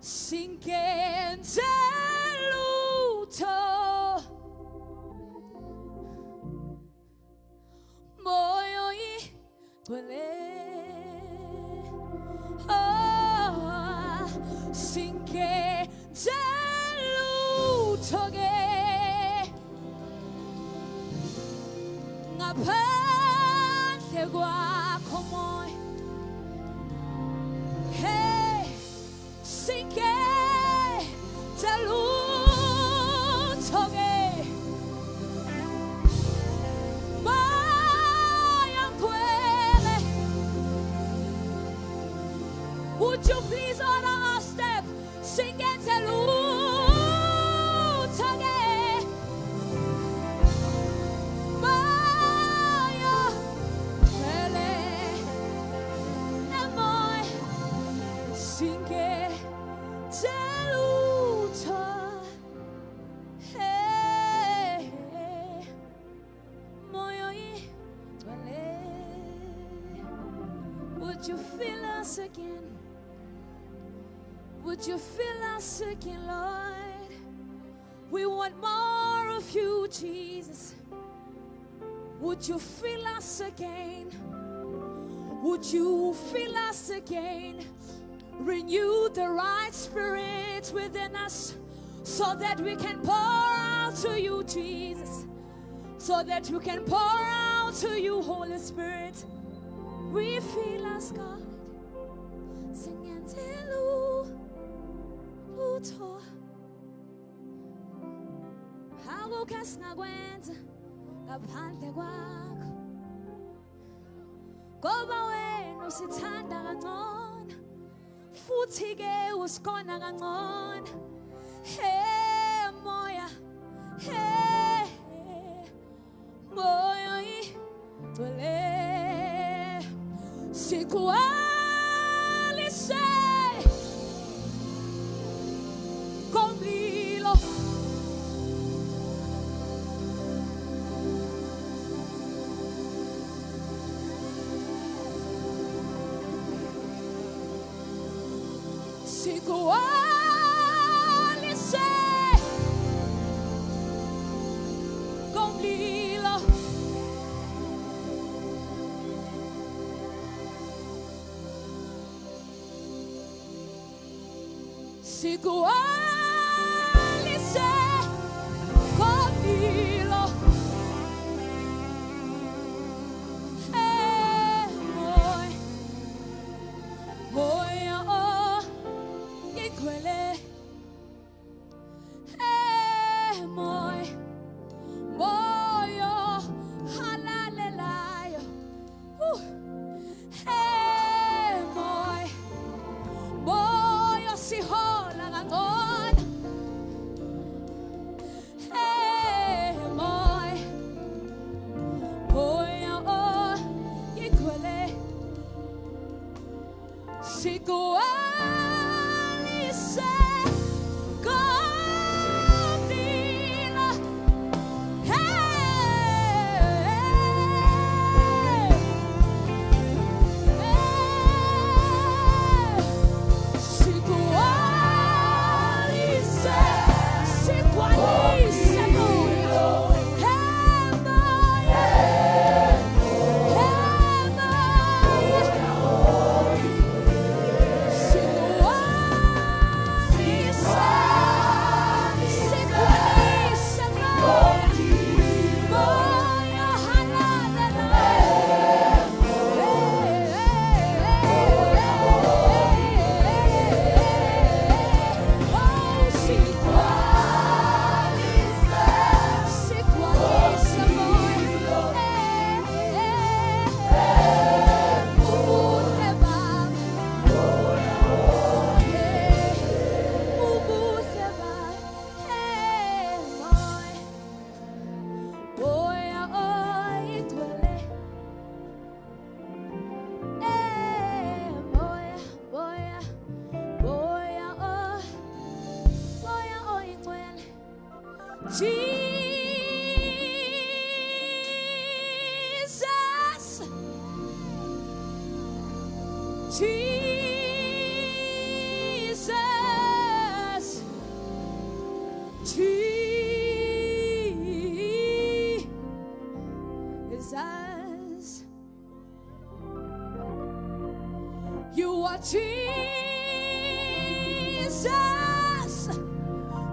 singenze lutho moyo igcwele singenze lutho ke ngaphandle kwakho moya hey singenze lutho ke moya ngcwele. Would you please order our step? Singenze lutho ke moya ngcwele emoya singenze lutho hey moya igcwele. Would you fill us again? Would you fill us again, Lord? We want more of you, Jesus. Would you fill us again? Would you fill us again? Renew the right spirit within us so that we can pour out to you, Jesus. So that we can pour out to you, Holy Spirit. Refill us, God. Singenze lutho akukho esingakwenza ngaphandle kwakho ngoba wena usithanda kangcono futhi ke usikona kangcono hey moya hey moya igcwele sikualise komlilo sikualise komlilo sikualise komlilo hey moya oh igcwele hey moya halalelayo hey moya sihola kangcono hey moya oh igcwele sikualise komlilo sikualise sikualise moyo hey moya Jesus, Jesus. Jesus,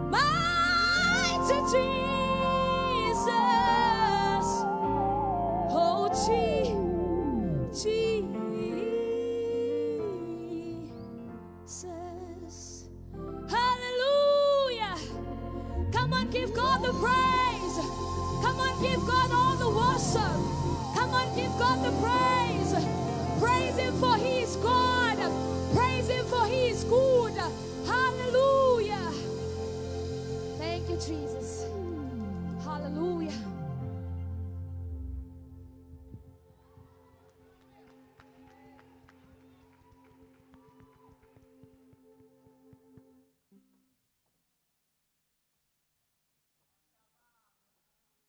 mighty Jesus. Oh, Jesus. Hallelujah. Come on, give God the praise. Come on, give God all the worship. Come on, give God the praise. Praise Him for He is God. Praise Him for He is good. Hallelujah. Thank you, Jesus. Hallelujah.